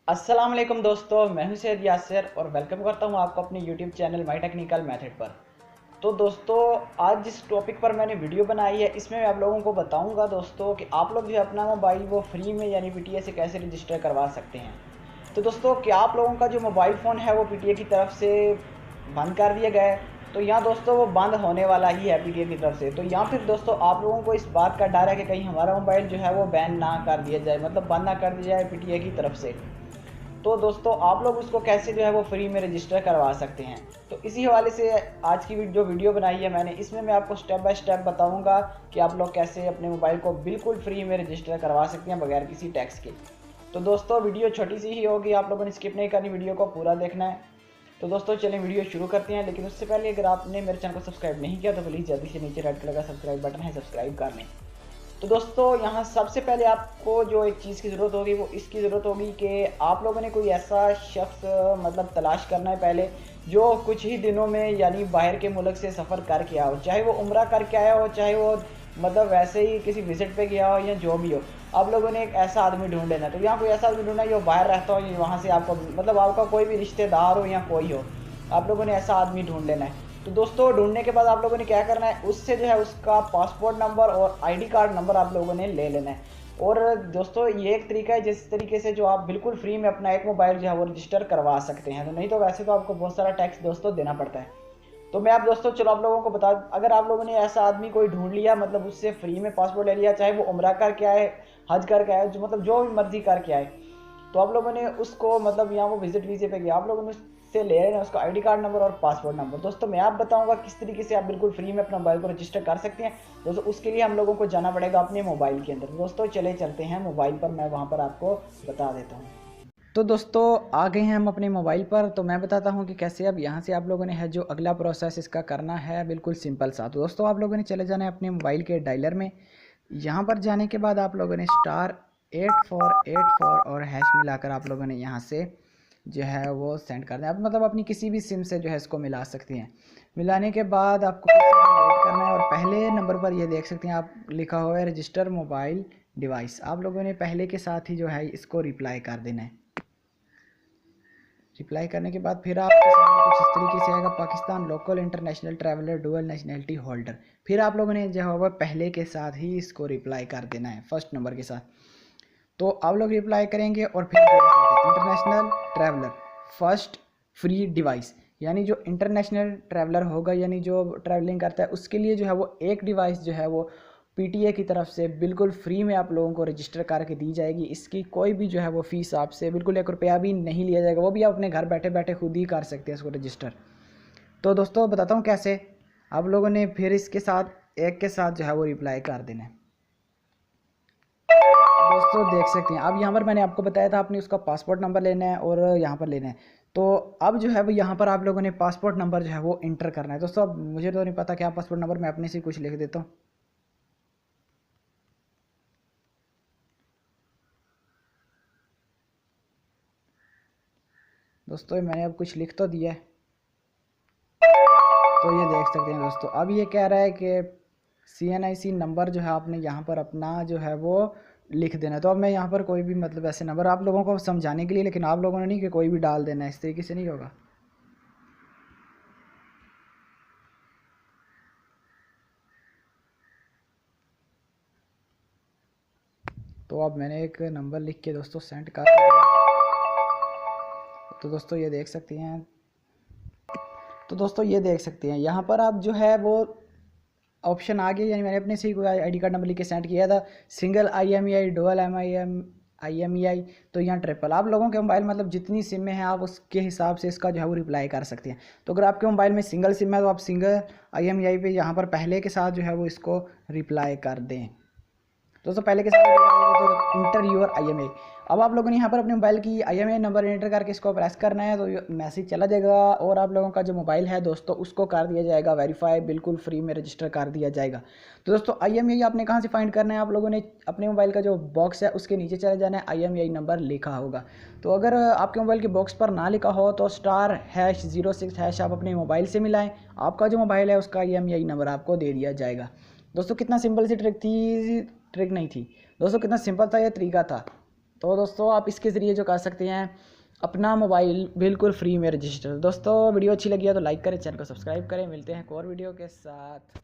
अस्सलाम वालेकुम दोस्तों, मैं हूं सैयद यासिर और वेलकम करता हूं आपको अपने YouTube channel my technical method पर। तो दोस्तों, आज जिस टॉपिक पर मैंने वीडियो बनाई है इसमें मैं आप लोगों को बताऊंगा दोस्तों कि आप लोग जो है अपना मोबाइल वो फ्री में यानी पीटीए से कैसे रजिस्टर करवा सकते हैं। तो दोस्तों, क्या आप लोगों का जो मोबाइल फ़ोन है वो पीटीए की तरफ से बंद कर दिया गया है? तो यहाँ दोस्तों वो बंद होने वाला ही है पीटीए की तरफ से। तो यहाँ फिर दोस्तों आप लोगों को इस बात का डर है कि कहीं हमारा मोबाइल जो है वो बैन ना कर दिया जाए, मतलब बंद ना कर दिया जाए पीटीए की तरफ से। तो दोस्तों आप लोग उसको कैसे जो है वो फ्री में रजिस्टर करवा सकते हैं, तो इसी हवाले से आज की जो वीडियो बनाई है मैंने, इसमें मैं आपको स्टेप बाय स्टेप बताऊंगा कि आप लोग कैसे अपने मोबाइल को बिल्कुल फ्री में रजिस्टर करवा सकते हैं बगैर किसी टैक्स के। तो दोस्तों वीडियो छोटी सी ही होगी, आप लोगों ने स्किप नहीं करनी, वीडियो को पूरा देखना है। तो दोस्तों चलें वीडियो शुरू करते हैं, लेकिन उससे पहले अगर आपने मेरे चैनल को सब्सक्राइब नहीं किया तो प्लीज़ जल्दी से नीचे रेड कलर का सब्सक्राइब बटन है, सब्सक्राइब कर लें। तो दोस्तों यहाँ सबसे पहले आपको जो एक चीज़ की ज़रूरत होगी वो इसकी ज़रूरत होगी कि आप लोगों ने कोई ऐसा शख्स मतलब तलाश करना है पहले जो कुछ ही दिनों में यानी बाहर के मुल्क से सफ़र करके आया हो, चाहे वो उम्रा करके आया हो, चाहे वो मतलब वैसे ही किसी विज़िट पे गया हो या जो भी हो। आप लोगों ने एक ऐसा आदमी ढूंढ लेना है। तो यहाँ कोई ऐसा आदमी ढूंढना है जो बाहर रहता हो, वहाँ से आपको मतलब आपका कोई भी रिश्तेदार हो या कोई हो, आप लोगों ने ऐसा आदमी ढूंढ लेना है। तो दोस्तों ढूंढने के बाद आप लोगों ने क्या करना है, उससे जो है उसका पासपोर्ट नंबर और आईडी कार्ड नंबर आप लोगों ने ले लेना है। और दोस्तों ये एक तरीका है जिस तरीके से जो आप बिल्कुल फ्री में अपना एक मोबाइल जो है वो रजिस्टर करवा सकते हैं। तो नहीं तो वैसे तो आपको बहुत सारा टैक्स दोस्तों देना पड़ता है। तो मैं आप दोस्तों चलो आप लोगों को बता, अगर आप लोगों ने ऐसा आदमी कोई ढूंढ लिया, मतलब उससे फ्री में पासपोर्ट ले लिया, चाहे वो उम्रा करके आए, हज करके आए, जो मतलब जो भी मर्जी करके आए, तो आप लोगों ने उसको मतलब यहाँ वो विजिट वीजे पे गया, आप लोगों ने उससे ले लेना उसका आईडी कार्ड नंबर और पासपोर्ट नंबर। दोस्तों मैं आप बताऊंगा किस तरीके से आप बिल्कुल फ्री में अपना मोबाइल को रजिस्टर कर सकते हैं। दोस्तों उसके लिए हम लोगों को जाना पड़ेगा अपने मोबाइल के अंदर। दोस्तों चले चलते हैं मोबाइल पर, मैं वहाँ पर आपको बता देता हूँ। तो दोस्तों आ गए हैं हम अपने मोबाइल पर। तो मैं बताता हूँ कि कैसे अब यहाँ से आप लोगों ने है जो अगला प्रोसेस इसका करना है, बिल्कुल सिंपल सा। तो दोस्तों आप लोगों ने चले जाना है अपने मोबाइल के डायलर में। यहाँ पर जाने के बाद आप लोगों ने *8484 और हैश मिलाकर आप लोगों ने यहाँ से जो है वो सेंड कर दें। आप मतलब अपनी किसी भी सिम से जो है इसको मिला सकती हैं। मिलाने के बाद आपको कुछ सेकंड वेट करना है और पहले नंबर पर ये देख सकते हैं आप लिखा हुआ है रजिस्टर मोबाइल डिवाइस। आप लोगों ने पहले के साथ ही जो है इसको रिप्लाई कर देना है। रिप्लाई करने के बाद फिर आपके सामने कुछ इस तरीके से आएगा, Pakistan local international traveller dual nationality holder. फिर आप लोगों ने जो है वह पहले के साथ ही इसको रिप्लाई कर देना है फर्स्ट नंबर के साथ। तो आप लोग रिप्लाई करेंगे और फिर international traveller first free device, यानी जो इंटरनेशनल ट्रैवलर होगा यानी जो ट्रैवलिंग करता है उसके लिए जो है वो एक डिवाइस जो है वो पीटीए की तरफ से बिल्कुल फ्री में आप लोगों को रजिस्टर करके दी जाएगी। इसकी कोई भी जो है वो फ़ीस आपसे बिल्कुल 1 रुपया भी नहीं लिया जाएगा, वो भी आप अपने घर बैठे बैठे खुद ही कर सकते हैं इसको रजिस्टर। तो दोस्तों बताता हूँ कैसे। आप लोगों ने फिर इसके साथ एक के साथ जो है वो रिप्लाई कर देना है। दोस्तों देख सकते हैं अब यहाँ पर मैंने आपको बताया था आपने उसका पासपोर्ट नंबर लेना है और यहाँ पर लेना है। तो अब जो है वो यहाँ पर आप लोगों ने पासपोर्ट नंबर जो है वो इंटर करना है। दोस्तों अब मुझे तो नहीं पता क्या पासपोर्ट नंबर, मैं अपने से कुछ लिख देता हूँ। दोस्तों मैंने अब कुछ लिख तो दिया है, तो ये देख सकते हैं दोस्तों। अब ये कह रहा है कि CNIC नंबर जो है आपने यहाँ पर अपना जो है वो लिख देना है। तो अब मैं यहाँ पर कोई भी मतलब ऐसे नंबर आप लोगों को समझाने के लिए, लेकिन आप लोगों ने नहीं कि कोई भी डाल देना है, इस तरीके से नहीं होगा। तो अब मैंने एक नंबर लिख के दोस्तों सेंड कर दिया। तो दोस्तों ये देख सकते हैं, तो दोस्तों ये देख सकते हैं यहाँ पर आप जो है वो ऑप्शन आ गया, यानी मैंने अपने से ही कोई आईडी कार्ड नंबर लिख के सेंड किया था, सिंगल IMEI डुअल IMEI तो यहाँ ट्रिपल। आप लोगों के मोबाइल मतलब जितनी सिम में है आप उसके हिसाब से इसका जो है वो रिप्लाई कर सकते हैं। तो अगर आपके मोबाइल में सिंगल सिम है तो आप सिंगल IMEI पे यहाँ पर पहले के साथ जो है वो इसको रिप्लाई कर दें। दोस्तों पहले के साथ तो इंटर योर IMEI। अब आप लोगों ने यहाँ पर अपने मोबाइल की IMEI नंबर एंटर करके इसको प्रेस करना है, तो मैसेज चला जाएगा और आप लोगों का जो मोबाइल है दोस्तों उसको कर दिया जाएगा वेरीफाई, बिल्कुल फ्री में रजिस्टर कर दिया जाएगा। तो दोस्तों IMEI आपने कहाँ से फाइंड करना है, आप लोगों ने अपने मोबाइल का जो बॉक्स है उसके नीचे चले जाना है, IMEI नंबर लिखा होगा। तो अगर आपके मोबाइल के बॉक्स पर ना लिखा हो तो *#06# आप अपने मोबाइल से मिलाएं, आपका जो मोबाइल है उसका IMEI नंबर आपको दे दिया जाएगा। दोस्तों कितना सिंपल सी ट्रिक थी, ट्रिक नहीं थी दोस्तों, कितना सिंपल था ये तरीका था। तो दोस्तों आप इसके ज़रिए जो कर सकते हैं अपना मोबाइल बिल्कुल फ्री में रजिस्टर। दोस्तों वीडियो अच्छी लगी है तो लाइक करें, चैनल को सब्सक्राइब करें। मिलते हैं एक और वीडियो के साथ।